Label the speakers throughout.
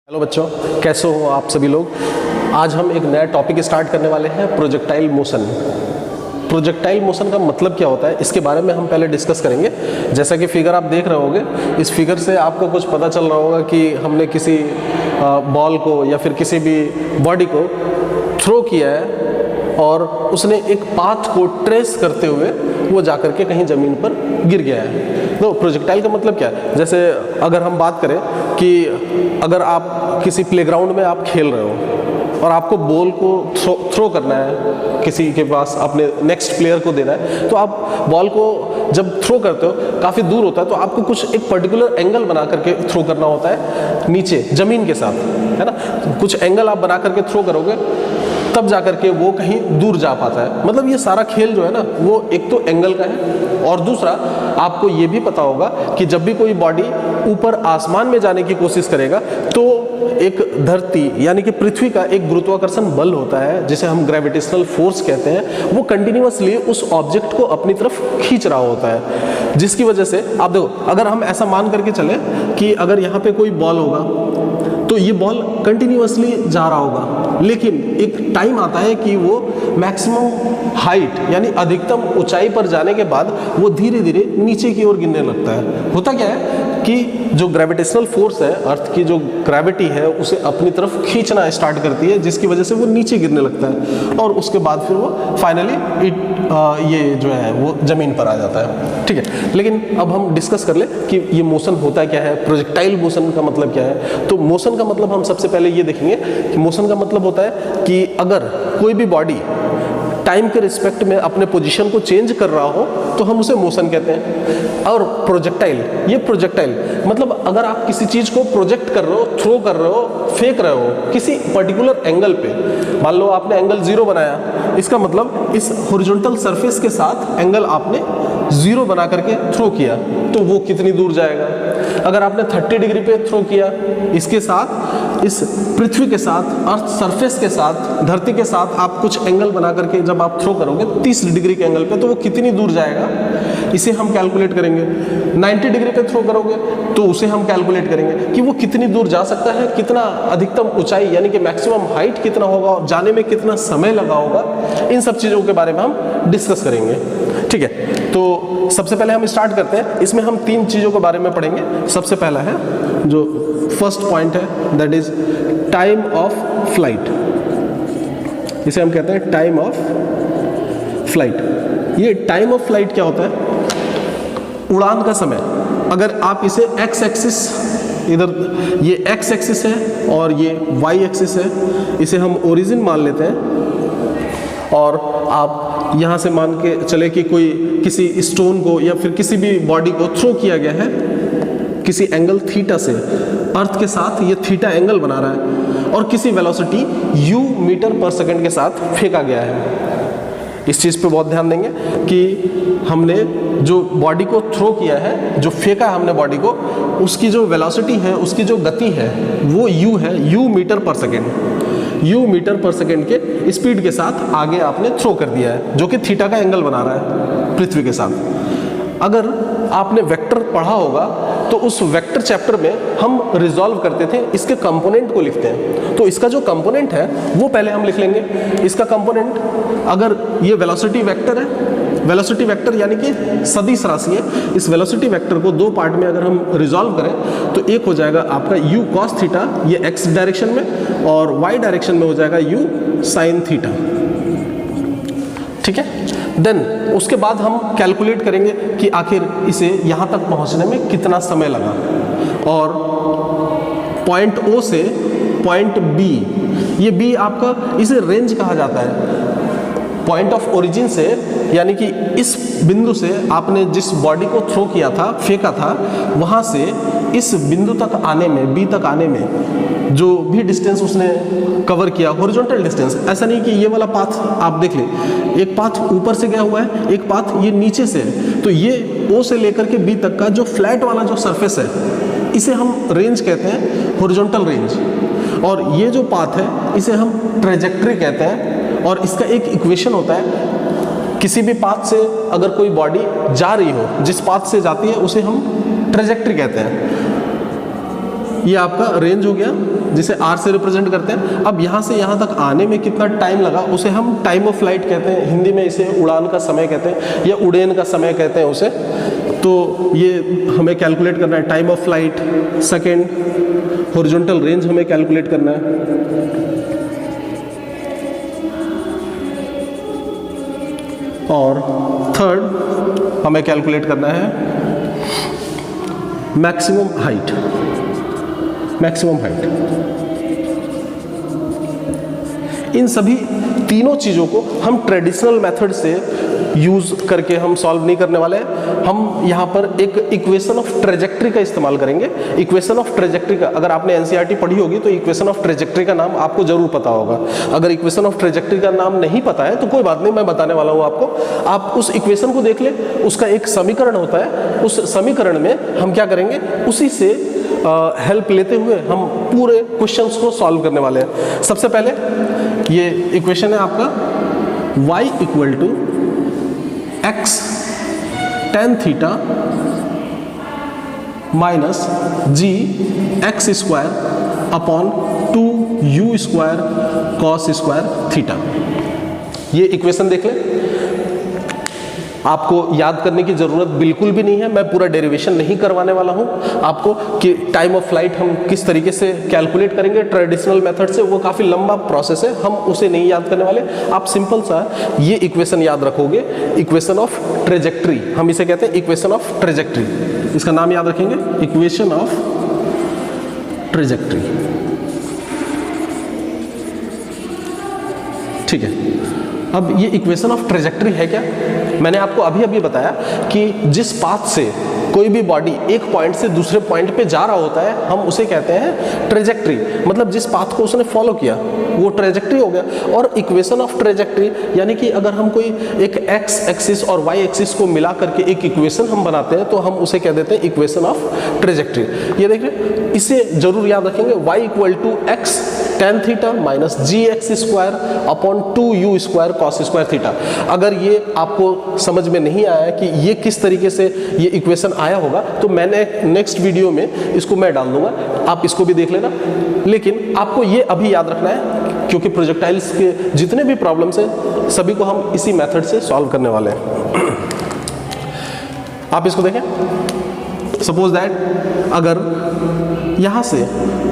Speaker 1: Hello बच्चों, कैसे हो आप सभी लोग। आज हम एक नया टॉपिक स्टार्ट करने वाले हैं, प्रोजेक्टाइल मोशन। प्रोजेक्टाइल मोशन का मतलब क्या होता है, इसके बारे में हम पहले डिस्कस करेंगे। जैसा कि फिगर आप देख रहे होंगे, इस फिगर से आपको कुछ पता चल रहा होगा कि हमने किसी बॉल को या फिर किसी भी बॉडी को थ्रो किया है और उसने एक पाथ को ट्रेस करते हुए वो जाकर के कहीं ज़मीन पर गिर गया है। तो प्रोजेक्टाइल का मतलब क्या है, जैसे अगर हम बात करें कि अगर आप किसी प्लेग्राउंड में आप खेल रहे हो और आपको बॉल को थ्रो करना है, किसी के पास अपने नेक्स्ट प्लेयर को देना है, तो आप बॉल को जब थ्रो करते हो काफ़ी दूर होता है, तो आपको कुछ एक पर्टिकुलर एंगल बना करके थ्रो करना होता है नीचे ज़मीन के साथ, है ना। कुछ एंगल आप बना करके थ्रो करोगे तब जा करके वो कहीं दूर जा पाता है। मतलब ये सारा खेल जो है ना, वो एक तो एंगल का है और दूसरा आपको ये भी पता होगा कि जब भी कोई बॉडी ऊपर आसमान में जाने की कोशिश करेगा तो एक धरती यानी कि पृथ्वी का एक गुरुत्वाकर्षण बल होता है, जिसे हम ग्रेविटेशनल फोर्स कहते हैं, वो कंटिन्यूअसली उस ऑब्जेक्ट को अपनी तरफ खींच रहा होता है। जिसकी वजह से आप देखो, अगर हम ऐसा मान करके चले कि अगर यहाँ पे कोई बॉल होगा तो ये बॉल कंटिन्यूअसली जा रहा होगा, लेकिन एक टाइम आता है कि वो मैक्सिमम हाइट यानी अधिकतम ऊंचाई पर जाने के बाद वो धीरे धीरे नीचे की ओर गिरने लगता है। होता क्या है कि जो ग्रेविटेशनल फोर्स है, अर्थ की जो ग्रेविटी है, उसे अपनी तरफ खींचना स्टार्ट करती है, जिसकी वजह से वो नीचे गिरने लगता है और उसके बाद फिर वो फाइनली ये जो है वो ज़मीन पर आ जाता है। ठीक है, लेकिन अब हम डिस्कस कर ले कि ये मोशन होता क्या है, प्रोजेक्टाइल मोशन का मतलब क्या है। तो मोशन का मतलब हम सबसे पहले ये देखेंगे कि मोशन का मतलब होता है कि अगर कोई भी बॉडी टाइम के रिस्पेक्ट में अपने पोजीशन को चेंज कर रहा हो तो हम उसे मोशन कहते हैं। और प्रोजेक्टाइल, ये प्रोजेक्टाइल मतलब अगर आप किसी चीज़ को प्रोजेक्ट कर रहे हो, थ्रो कर रहे हो, फेंक रहे हो किसी पर्टिकुलर एंगल पे, मान लो आपने एंगल 0 बनाया, इसका मतलब इस हॉरिजॉन्टल सरफेस के साथ एंगल आपने 0 बना करके थ्रो किया तो वो कितनी दूर जाएगा। अगर आपने 30 डिग्री पे थ्रो किया, इसके साथ इस पृथ्वी के साथ, अर्थ सरफेस के साथ, धरती के साथ आप कुछ एंगल बना करके जब आप थ्रो करोगे 30 डिग्री के एंगल पे, तो वो कितनी दूर जाएगा, इसे हम कैलकुलेट करेंगे। 90 डिग्री पे थ्रो करोगे तो उसे हम कैलकुलेट करेंगे कि वो कितनी दूर जा सकता है, कितना अधिकतम ऊंचाई यानी कि मैक्सिमम हाइट कितना होगा, जाने में कितना समय लगा होगा। इन सब चीज़ों के बारे में हम डिस्कस करेंगे। ठीक है, तो सबसे पहले हम स्टार्ट करते हैं। इसमें हम 3 चीज़ों के बारे में पढ़ेंगे। सबसे पहला है जो फर्स्ट पॉइंट है, that is time of flight. इसे हम कहते हैं टाइम ऑफ फ्लाइट। ये टाइम ऑफ फ्लाइट क्या होता है? उड़ान का समय। अगर आप इसे एक्स एक्सिस, इधर ये एक्स एक्सिस है और ये वाई एक्सिस है, इसे हम ओरिजिन मान लेते हैं और आप यहाँ से मान के चले कि कोई किसी स्टोन को या फिर किसी भी बॉडी को थ्रो किया गया है किसी एंगल थीटा से, अर्थ के साथ ये थीटा एंगल बना रहा है और किसी वेलोसिटी u मीटर पर सेकंड के साथ फेंका गया है। इस चीज़ पे बहुत ध्यान देंगे कि हमने जो बॉडी को थ्रो किया है, जो फेंका है हमने बॉडी को, उसकी जो वेलोसिटी है, उसकी जो गति है वो u है, u मीटर पर सेकंड। u मीटर पर सेकंड के स्पीड के साथ आगे आपने थ्रो कर दिया है, जो कि थीटा का एंगल बना रहा है पृथ्वी के साथ। अगर आपने वेक्टर पढ़ा होगा तो उस वेक्टर चैप्टर में हम रिजॉल्व करते थे, इसके कंपोनेंट को लिखते हैं। तो इसका जो कंपोनेंट है वो पहले हम लिख लेंगे। इसका कंपोनेंट, अगर ये वेलोसिटी वेक्टर है, वेलोसिटी वेक्टर यानी कि सदिश राशि है, इस वेलोसिटी वेक्टर को 2 पार्ट में अगर हम रिजॉल्व करें तो एक हो जाएगा आपका u cos थीटा, ये x डायरेक्शन में, और y डायरेक्शन में हो जाएगा u sin थीटा। ठीक है, देन उसके बाद हम कैलकुलेट करेंगे कि आखिर इसे यहाँ तक पहुँचने में कितना समय लगा, और पॉइंट O से पॉइंट B, ये B आपका, इसे रेंज कहा जाता है। पॉइंट ऑफ ओरिजिन से यानी कि इस बिंदु से आपने जिस बॉडी को थ्रो किया था, फेंका था, वहाँ से इस बिंदु तक आने में, B तक आने में जो भी डिस्टेंस उसने कवर किया, हॉरिजॉन्टल डिस्टेंस, ऐसा नहीं कि ये वाला पाथ आप देख लें, एक पाथ ऊपर से गया हुआ है, एक पाथ ये नीचे से है, तो ये O से लेकर के B तक का जो फ्लैट वाला जो सरफेस है, इसे हम रेंज कहते हैं, हॉरिजॉन्टल रेंज। और ये जो पाथ है इसे हम ट्रेजेक्ट्री कहते हैं, और इसका एक इक्वेशन होता है, किसी भी पाथ से अगर कोई बॉडी जा रही हो, जिस पाथ से जाती है उसे हम ट्रेजेक्ट्री कहते हैं। ये आपका रेंज हो गया जिसे r से रिप्रेजेंट करते हैं। अब यहाँ से यहाँ तक आने में कितना टाइम लगा उसे हम टाइम ऑफ फ्लाइट कहते हैं, हिंदी में इसे उड़ान का समय कहते हैं या उड़ेन का समय कहते हैं उसे। तो ये हमें कैलकुलेट करना है, time of flight, second horizontal range हमें कैलकुलेट करना है, और थर्ड हमें कैलकुलेट करना है मैक्सिमम हाइट। मैक्सिमम हाइट, इन सभी तीनों चीज़ों को हम ट्रेडिशनल मेथड से यूज़ करके हम सॉल्व नहीं करने वाले हैं। हम यहाँ पर एक इक्वेशन ऑफ ट्रेजेक्ट्री का इस्तेमाल करेंगे। इक्वेशन ऑफ ट्रेजेक्ट्री का, अगर आपने एनसीईआरटी पढ़ी होगी तो इक्वेशन ऑफ ट्रेजेक्ट्री का नाम आपको जरूर पता होगा। अगर इक्वेशन ऑफ ट्रेजेक्ट्री का नाम नहीं पता है तो कोई बात नहीं, मैं बताने वाला हूँ आपको। आप उस इक्वेशन को देख ले, उसका एक समीकरण होता है, उस समीकरण में हम क्या करेंगे, उसी से हेल्प लेते हुए हम पूरे क्वेश्चंस को सॉल्व करने वाले हैं। सबसे पहले ये इक्वेशन है आपका y equal to x tan theta minus g x square upon 2u square cos square theta. ये इक्वेशन देख लें, आपको याद करने की ज़रूरत बिल्कुल भी नहीं है, मैं पूरा डेरिवेशन नहीं करवाने वाला हूँ आपको कि टाइम ऑफ फ्लाइट हम किस तरीके से कैलकुलेट करेंगे ट्रेडिशनल मेथड से, वो काफ़ी लंबा प्रोसेस है, हम उसे नहीं याद करने वाले। आप सिंपल सा ये इक्वेशन याद रखोगे, इक्वेशन ऑफ ट्रेजेक्ट्री, हम इसे कहते हैं इक्वेशन ऑफ ट्रेजेक्ट्री, इसका नाम याद रखेंगे इक्वेशन ऑफ ट्रेजेक्ट्री। ठीक है, अब ये इक्वेशन ऑफ ट्रेजेक्ट्री है क्या? मैंने आपको अभी अभी बताया कि जिस पाथ से कोई भी बॉडी एक पॉइंट से दूसरे पॉइंट पे जा रहा होता है हम उसे कहते हैं ट्रेजेक्ट्री, मतलब जिस पाथ को उसने फॉलो किया वो ट्रेजेक्ट्री हो गया। और इक्वेशन ऑफ ट्रेजेक्ट्री यानी कि अगर हम कोई एक एक्स एक्सिस और वाई एक्सिस को मिला करके एक इक्वेशन हम बनाते हैं तो हम उसे कह देते हैं इक्वेशन ऑफ ट्रेजेक्ट्री। ये देखिए, इसे जरूर याद रखेंगे, y equal to x tan theta minus g x square upon 2u square cos square theta. अगर ये आपको समझ में नहीं आया कि ये किस तरीके से ये इक्वेशन आया होगा तो मैंने नेक्स्ट वीडियो में इसको मैं डाल दूंगा, आप इसको भी देख लेना। लेकिन आपको ये अभी याद रखना है क्योंकि प्रोजेक्टाइल्स के जितने भी प्रॉब्लम्स हैं सभी को हम इसी मेथड से सॉल्व करने वाले हैं। आप इसको देखें, सपोज दैट अगर यहाँ से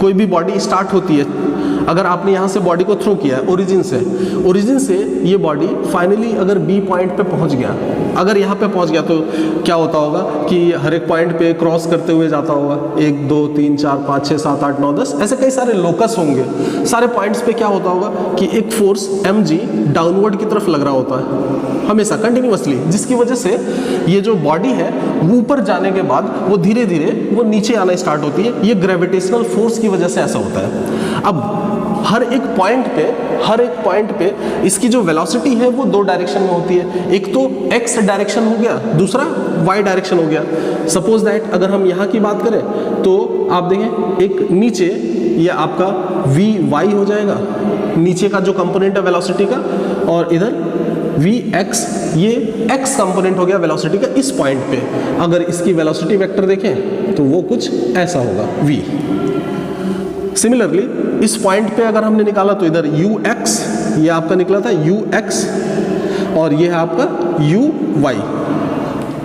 Speaker 1: कोई भी बॉडी स्टार्ट होती है, अगर आपने यहाँ से बॉडी को थ्रो किया है ओरिजिन से ये बॉडी फाइनली अगर बी पॉइंट पे पहुँच गया, अगर यहाँ पे पहुँच गया तो क्या होता होगा कि हर एक पॉइंट पे क्रॉस करते हुए जाता होगा, 1 2 3 4 5 6 7 8 9 10 ऐसे कई सारे लोकस होंगे। सारे पॉइंट्स पे क्या होता होगा कि एक फोर्स mg डाउनवर्ड की तरफ लग रहा होता है हमेशा कंटिन्यूअसली, जिसकी वजह से ये जो बॉडी है वो ऊपर जाने के बाद वो धीरे धीरे वो नीचे आना स्टार्ट होती है। ये ग्रेविटेशनल फोर्स की वजह से ऐसा होता है। अब हर एक पॉइंट पे इसकी जो वेलोसिटी है वो 2 डायरेक्शन में होती है, एक तो x डायरेक्शन हो गया, दूसरा y डायरेक्शन हो गया। सपोज दैट अगर हम यहाँ की बात करें तो आप देखें एक नीचे ये आपका vy हो जाएगा, नीचे का जो कंपोनेंट है वेलोसिटी का, और इधर vx ये x कंपोनेंट हो गया वेलोसिटी का इस पॉइंट पे। अगर इसकी वेलोसिटी वेक्टर देखें तो वो कुछ ऐसा होगा v। सिमिलरली इस पॉइंट पे अगर हमने निकाला तो इधर ux ये आपका निकला था ux और ये है आपका uy।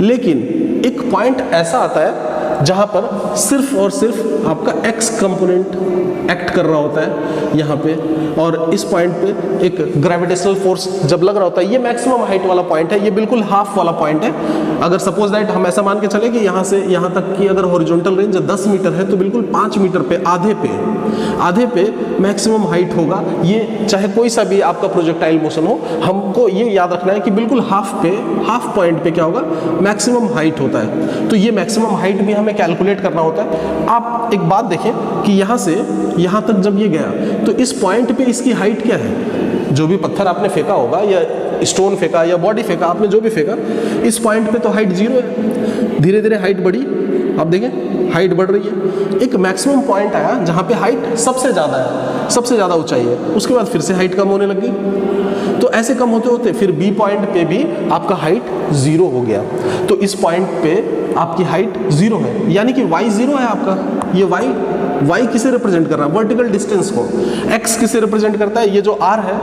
Speaker 1: लेकिन एक पॉइंट ऐसा आता है जहाँ पर सिर्फ और सिर्फ आपका x कंपोनेंट एक्ट कर रहा होता है यहाँ पे, और इस पॉइंट पे एक ग्रेविटेशनल फोर्स जब लग रहा होता है। ये मैक्सिमम हाइट वाला पॉइंट है, ये बिल्कुल हाफ वाला पॉइंट है। अगर सपोज दैट हम ऐसा मान के चले कि यहाँ से यहाँ तक की अगर हॉरिजॉन्टल रेंज 10 मीटर है तो बिल्कुल 5 मीटर पे आधे पे मैक्सिमम हाइट होगा। ये चाहे कोई सा भी आपका प्रोजेक्टाइल मोशन हो, हमको ये याद रखना है कि बिल्कुल हाफ पॉइंट पे क्या होगा, मैक्सिमम हाइट होता है। तो ये मैक्सिमम हाइट भी हमें कैलकुलेट करना होता है। आप एक बात देखें कि यहाँ से यहाँ तक जब ये गया तो इस पॉइंट पे इसकी हाइट क्या है, जो भी पत्थर आपने फेंका होगा या स्टोन फेंका या बॉडी फेंका, आपने जो भी फेंका, इस पॉइंट पे तो हाइट 0 है। धीरे धीरे हाइट बढ़ी, आप देखें हाइट बढ़ रही है। एक मैक्सिमम पॉइंट आया जहाँ पे हाइट सबसे ज़्यादा ऊंचाई है, उसके बाद फिर से हाइट कम होने लगी। तो ऐसे कम होते होते फिर बी पॉइंट पे भी आपका हाइट 0 हो गया। तो इस पॉइंट पे आपकी हाइट 0 है, यानी कि y 0 है आपका, ये y y किसे रिप्रेजेंट कर रहा है, वर्टिकल डिस्टेंस को, x किसे रिप्रेजेंट करता है, ये जो r है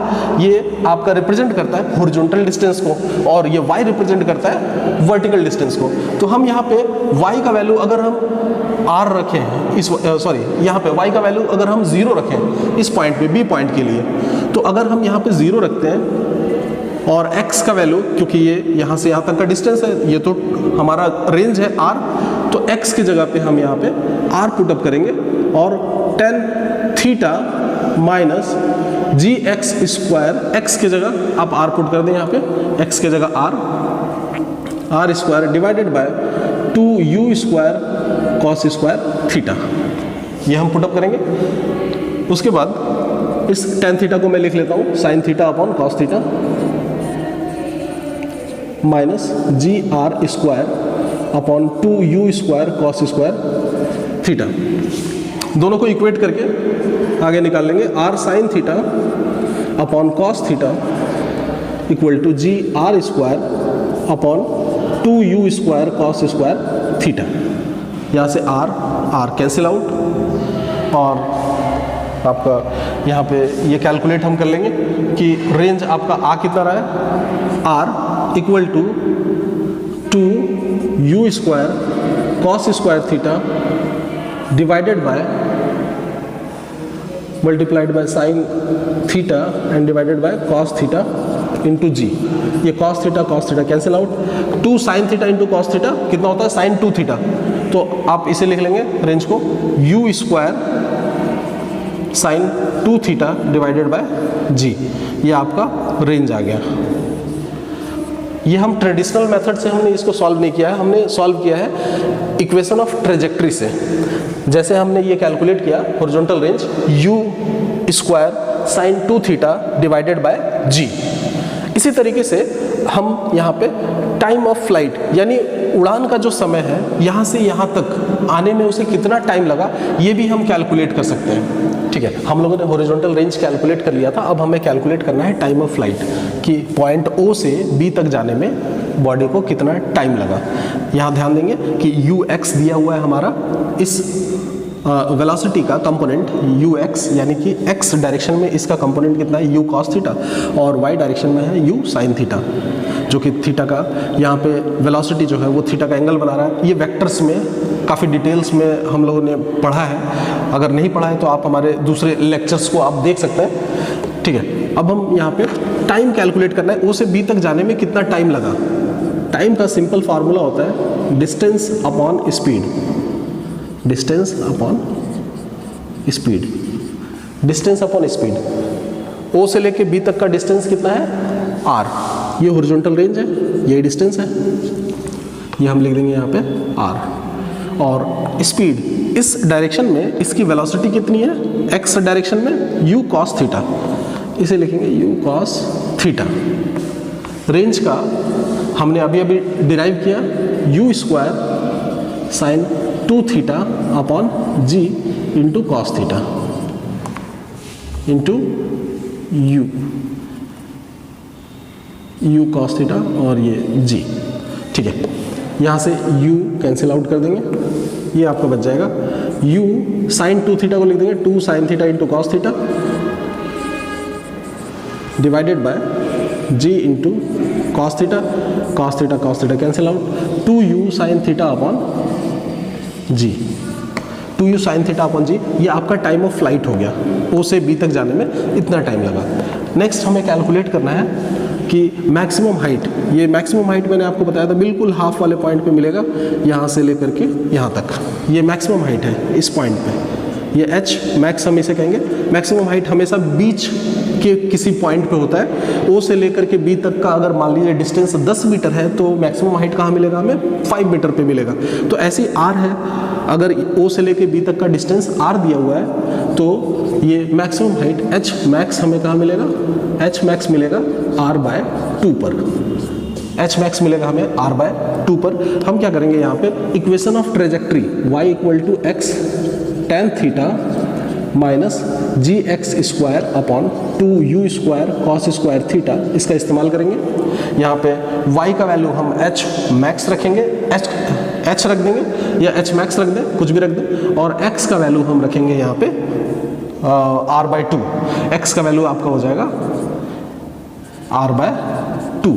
Speaker 1: ये आपका रिप्रेजेंट करता है हॉरिजॉन्टल डिस्टेंस को, और ये y रिप्रेजेंट करता है वर्टिकल डिस्टेंस को। तो हम यहाँ पे y का वैल्यू अगर हम r रखें इस यहाँ पे y का वैल्यू अगर हम 0 रखें इस पॉइंट पे, b पॉइंट के लिए, तो अगर हम यहाँ पे 0 रखते हैं और x का वैल्यू, क्योंकि ये यहाँ से यहाँ तक का डिस्टेंस है, ये तो हमारा रेंज है r, तो x की जगह पे हम यहाँ पे r पुटअप करेंगे और tan theta minus g x square, x की जगह आप r पुट कर दें यहाँ पे, x की जगह r square divided by 2u square cos square theta, ये हम पुटअप करेंगे। उसके बाद इस tan थीटा को मैं लिख लेता हूँ sine theta upon cos theta minus g r square upon 2u square cos square theta, दोनों को इक्वेट करके आगे निकाल लेंगे। r sine theta upon cos theta equal to g r square upon 2u square cos square theta. यहाँ से r cancel out, और आपका यहाँ पे ये कैलकुलेट हम कर लेंगे कि रेंज आपका आ कितना रहा है, r equal to 2u square cos square theta divided by multiplied by sine theta and divided by cos theta into G. ये cos theta cancel out, 2 sine theta into cos theta कितना होता है, sign 2 theta, तो आप इसे लिख लेंगे range को u square sine 2 theta divided by G. ये आपका रेंज आ गया। ये हम ट्रेडिशनल मेथड से हमने इसको सॉल्व नहीं किया है, हमने सॉल्व किया है इक्वेशन ऑफ ट्रेजेक्ट्री से। जैसे हमने ये कैलकुलेट किया horizontal range u square sine 2 theta divided bye g, इसी तरीके से हम यहाँ पे टाइम ऑफ फ्लाइट यानी उड़ान का जो समय है यहाँ से यहाँ तक आने में उसे कितना टाइम लगा, ये भी हम कैलकुलेट कर सकते हैं। ठीक है, हम लोगों ने हॉरिजॉन्टल रेंज कैलकुलेट कर लिया था, अब हमें कैलकुलेट करना है टाइम ऑफ फ्लाइट कि पॉइंट O से B तक जाने में बॉडी को कितना टाइम लगा। यहाँ ध्यान देंगे कि ux दिया हुआ है हमारा, इस वेलोसिटी का कंपोनेंट ux यानी कि x डायरेक्शन में इसका कंपोनेंट कितना है u cos थीटा, और y डायरेक्शन में है u sin थीटा, जो कि थीटा का यहाँ पे वेलोसिटी जो है वो थीटा का एंगल बना रहा है। ये वेक्टर्स में काफ़ी डिटेल्स में हम लोगों ने पढ़ा है, अगर नहीं पढ़ा है तो आप हमारे दूसरे लेक्चर्स को आप देख सकते हैं। ठीक है, अब हम यहाँ पे टाइम कैलकुलेट करना है, O से B तक जाने में कितना टाइम लगा। टाइम का सिंपल फार्मूला होता है distance upon speed, distance upon speed, distance upon speed. O से लेके B तक का डिस्टेंस कितना है r, ये हॉरिजॉन्टल रेंज है, ये डिस्टेंस है, ये हम लिख देंगे यहाँ पे r। और स्पीड इस डायरेक्शन में इसकी वेलोसिटी कितनी है, x डायरेक्शन में u cos थीटा, इसे लिखेंगे u cos थीटा। रेंज का हमने अभी अभी डिराइव किया u square sine 2 theta upon g into cos theta into u cos theta और ये g। ठीक है, यहाँ से u कैंसिल आउट कर देंगे, ये आपका बच जाएगा u साइन 2 थीटा को लिख देंगे 2 sine theta into cos theta divided bye g into cos theta cancel out 2u sign theta upon g, 2u sign theta upon g। ये आपका टाइम ऑफ फ्लाइट हो गया, O से B तक जाने में इतना टाइम लगा। नेक्स्ट हमें कैलकुलेट करना है कि मैक्सिमम हाइट, ये मैक्सिमम हाइट मैंने आपको बताया था बिल्कुल हाफ वाले पॉइंट पे मिलेगा, यहाँ से लेकर के यहाँ तक ये मैक्सिमम हाइट है इस पॉइंट पे, ये h मैक्स हम इसे कहेंगे। मैक्सिमम हाइट हमेशा बीच के किसी पॉइंट पे होता है। O से लेकर के B तक का अगर मान लीजिए डिस्टेंस 10 मीटर है तो मैक्सिमम हाइट कहाँ मिलेगा हमें, 5 मीटर पे मिलेगा। तो ऐसी r है, अगर O से लेकर B तक का डिस्टेंस r दिया हुआ है तो ये मैक्सिमम हाइट h मैक्स हमें कहाँ मिलेगा, h मैक्स मिलेगा r/2 पर, h मैक्स मिलेगा हमें r/2 पर। हम क्या करेंगे यहाँ पे equation of trajectory y equal to x tan theta minus g x square upon 2u square cos square theta, इसका इस्तेमाल करेंगे। यहाँ पे y का वैल्यू हम h मैक्स रखेंगे, h रख देंगे या h मैक्स रख दें, कुछ भी रख दें, और x का वैल्यू हम रखेंगे यहाँ पे r/2। x का वैल्यू आपका हो जाएगा r/2,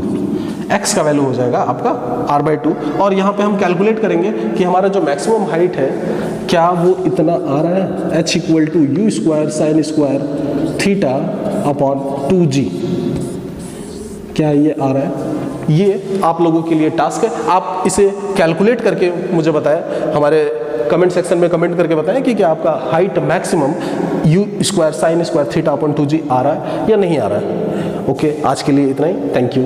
Speaker 1: x का वैल्यू हो जाएगा आपका r/2। और यहाँ पे हम कैलकुलेट करेंगे कि हमारा जो मैक्सिमम हाइट है क्या वो इतना आ रहा है, h = u² sin² theta upon 2g, क्या ये आ रहा है? ये आप लोगों के लिए टास्क है, आप इसे कैलकुलेट करके मुझे बताएं, हमारे कमेंट सेक्शन में कमेंट करके बताएं कि क्या आपका height maximum u² sin² theta upon 2g आ रहा है या नहीं आ रहा है। ओके, आज के लिए इतना ही, थैंक यू।